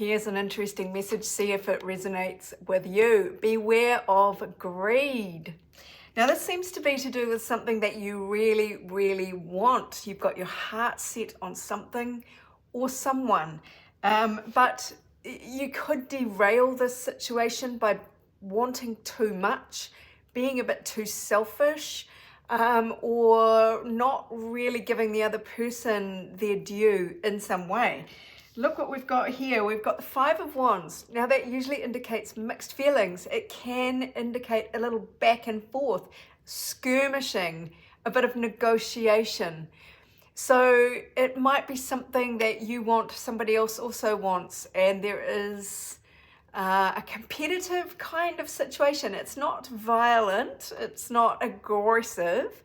Here's an interesting message. See if it resonates with you. Beware of greed. Now, this seems to be to do with something that you really, really want. You've got your heart set on something or someone, but you could derail this situation by wanting too much, being a bit too selfish, or not really giving the other person their due in some way. Look what we've got here. We've got the Five of Wands. Now that usually indicates mixed feelings. It can indicate a little back and forth, skirmishing, a bit of negotiation. So it might be something that you want, somebody else also wants, and there is a competitive kind of situation. It's not violent, it's not aggressive.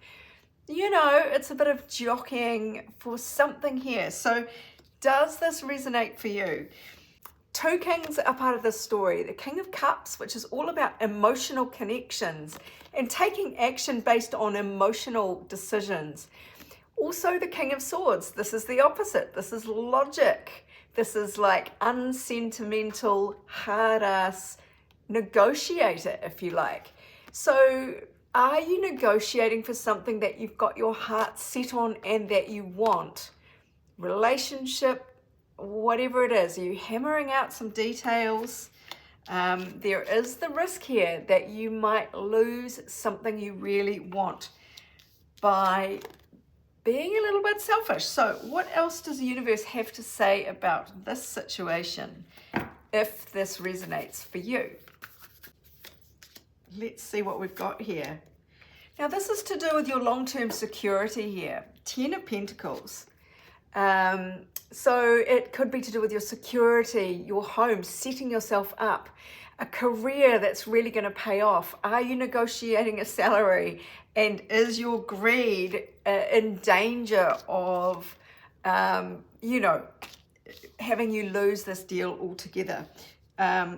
You know, it's a bit of jockeying for something here. So does this resonate for you? Two kings are part of this story. The King of Cups, which is all about emotional connections and taking action based on emotional decisions. Also the King of Swords. This is the opposite. This is logic. This is like unsentimental, hard-ass negotiator, if you like. So are you negotiating for something that you've got your heart set on and that you want? Relationship, whatever it is, are you hammering out some details? There is the risk here that you might lose something you really want by being a little bit selfish. So what else does the universe have to say about this situation if this resonates for you? Let's see what we've got here. Now this is to do with your long-term security here. 10 of Pentacles. So it could be to do with your security, your home, setting yourself up, a career that's really going to pay off. Are you negotiating a salary? And is your greed in danger of, you know, having you lose this deal altogether,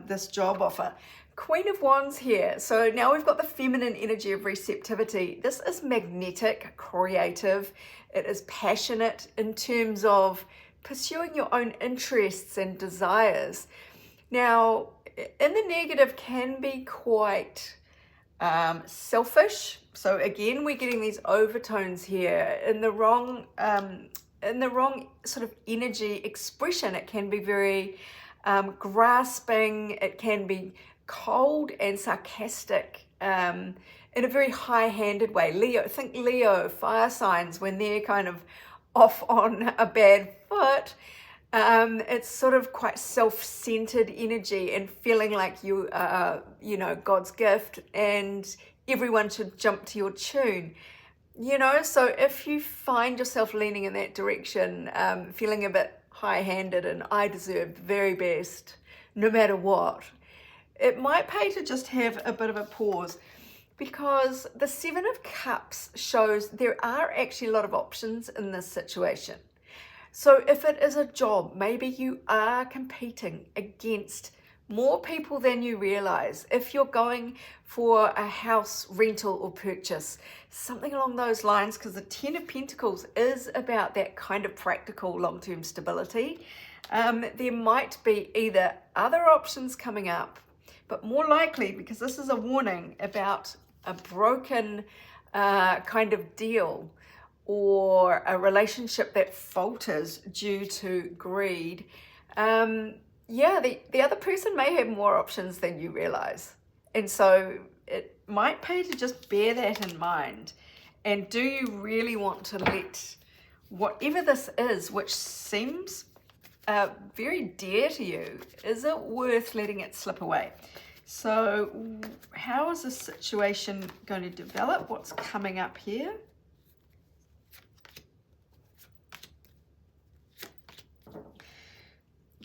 this job offer? Queen of Wands here. So now we've got the feminine energy of receptivity. This is magnetic, creative. It is passionate in terms of pursuing your own interests and desires. Now, in the negative can be quite selfish. So again, we're getting these overtones here. In the wrong sort of energy expression, it can be very grasping. It can be cold and sarcastic in a very high-handed way. Think Leo, fire signs, when they're kind of off on a bad foot. It's sort of quite self-centered energy and feeling like you are, you know, God's gift and everyone should jump to your tune. You know, so if you find yourself leaning in that direction, feeling a bit high-handed and I deserve the very best, no matter what, it might pay to just have a bit of a pause, because the Seven of Cups shows there are actually a lot of options in this situation. So if it is a job, maybe you are competing against more people than you realize. If you're going for a house rental or purchase, something along those lines, because the 10 of Pentacles is about that kind of practical long-term stability. There might be either other options coming up, but more likely, because this is a warning about a broken kind of deal or a relationship that falters due to greed, yeah, the other person may have more options than you realize. And so it might pay to just bear that in mind. And do you really want to let whatever this is, which seems very dear to you, is it worth letting it slip away? So how is this situation going to develop? What's coming up here?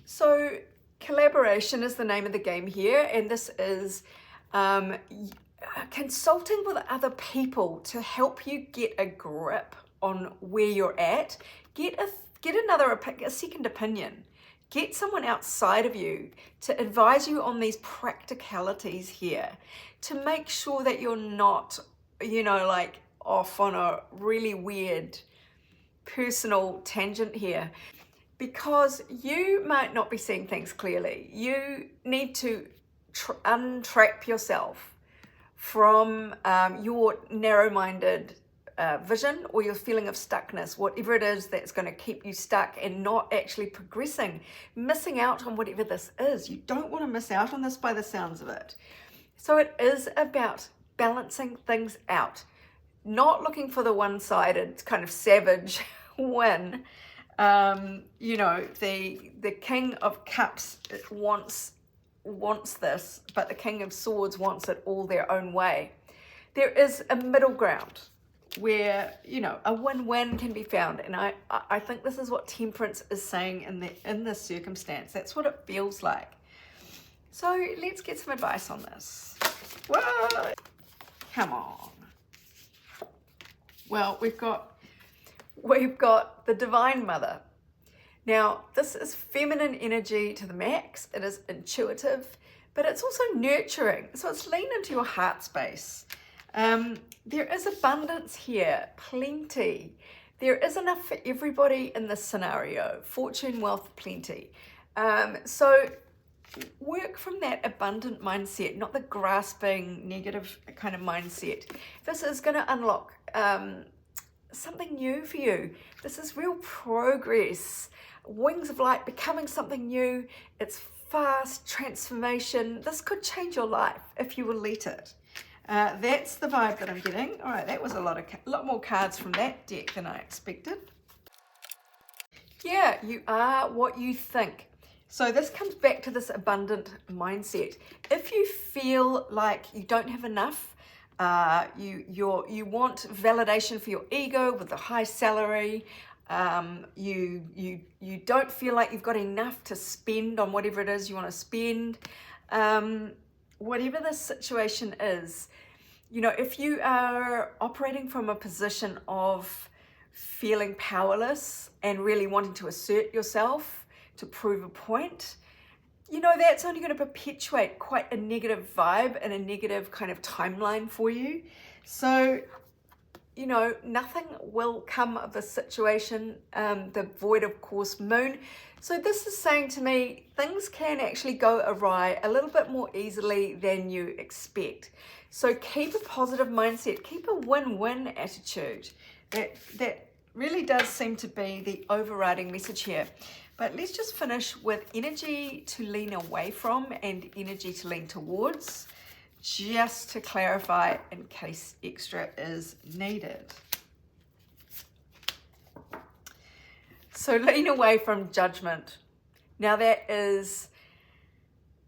So collaboration is the name of the game here, and this is consulting with other people to help you get a grip on where you're at. Get a second opinion. Get someone outside of you to advise you on these practicalities here, to make sure that you're not, you know, like off on a really weird personal tangent here. because you might not be seeing things clearly. You need to untrap yourself from your narrow-minded vision or your feeling of stuckness, whatever it is that's going to keep you stuck and not actually progressing, missing out on whatever this is. You don't want to miss out on this by the sounds of it. So it is about balancing things out, not looking for the one-sided kind of savage win. You know, the King of Cups wants this, but the King of Swords wants it all their own way. There is a middle ground where, you know, a win-win can be found, and I think this is what Temperance is saying in this circumstance. That's what it feels like. So let's get some advice on this. What? Come on. Well, we've got the Divine Mother. Now, this is feminine energy to the max. It is intuitive, but it's also nurturing. So it's lean into your heart space. There is abundance here, plenty. There is enough for everybody in this scenario. Fortune, wealth, plenty. So work from that abundant mindset, not the grasping, negative kind of mindset. This is going to unlock something new for you. This is real progress. Wings of light, becoming something new. It's fast transformation. This could change your life if you will let it. That's the vibe that I'm getting. All right, that was a lot more cards from that deck than I expected. Yeah, you are what you think. So this comes back to this abundant mindset. If you feel like you don't have enough, you want validation for your ego with a high salary, you don't feel like you've got enough to spend on whatever it is you want to spend, whatever the situation is, you know, if you are operating from a position of feeling powerless and really wanting to assert yourself to prove a point, you know, that's only going to perpetuate quite a negative vibe and a negative kind of timeline for you. So, you know, nothing will come of this situation, the void of course moon. So this is saying to me, things can actually go awry a little bit more easily than you expect. So keep a positive mindset, keep a win-win attitude. That really does seem to be the overriding message here. But let's just finish with energy to lean away from and energy to lean towards, just to clarify in case extra is needed. So lean away from judgment. Now that is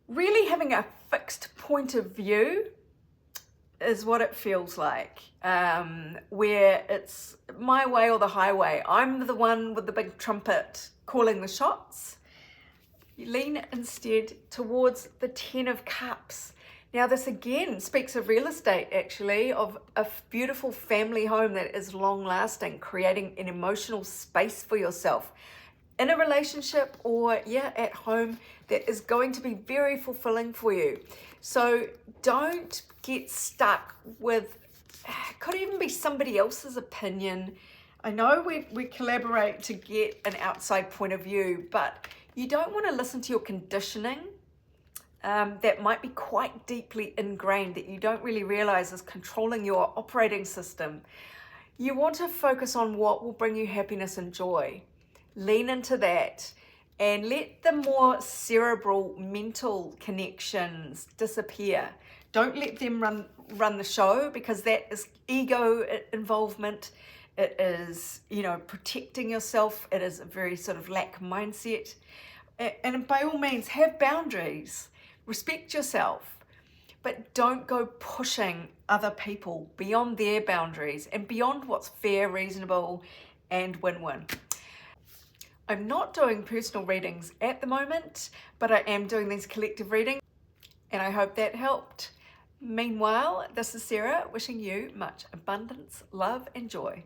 really having a fixed point of view is what it feels like, where it's my way or the highway. I'm the one with the big trumpet calling the shots. You lean instead towards the 10 of Cups. Now this again speaks of real estate, actually, of a beautiful family home that is long lasting, creating an emotional space for yourself in a relationship or at home that is going to be very fulfilling for you. So don't get stuck with, could even be somebody else's opinion. I know we collaborate to get an outside point of view, but you don't want to listen to your conditioning that might be quite deeply ingrained that you don't really realize is controlling your operating system. You want to focus on what will bring you happiness and joy. Lean into that and let the more cerebral mental connections disappear. Don't let them run the show, because that is ego involvement. It is, you know, protecting yourself. It is a very sort of lack mindset. And by all means, have boundaries. Respect yourself, but don't go pushing other people beyond their boundaries and beyond what's fair, reasonable, and win-win. I'm not doing personal readings at the moment, but I am doing these collective readings, and I hope that helped. Meanwhile, this is Sarah wishing you much abundance, love, and joy.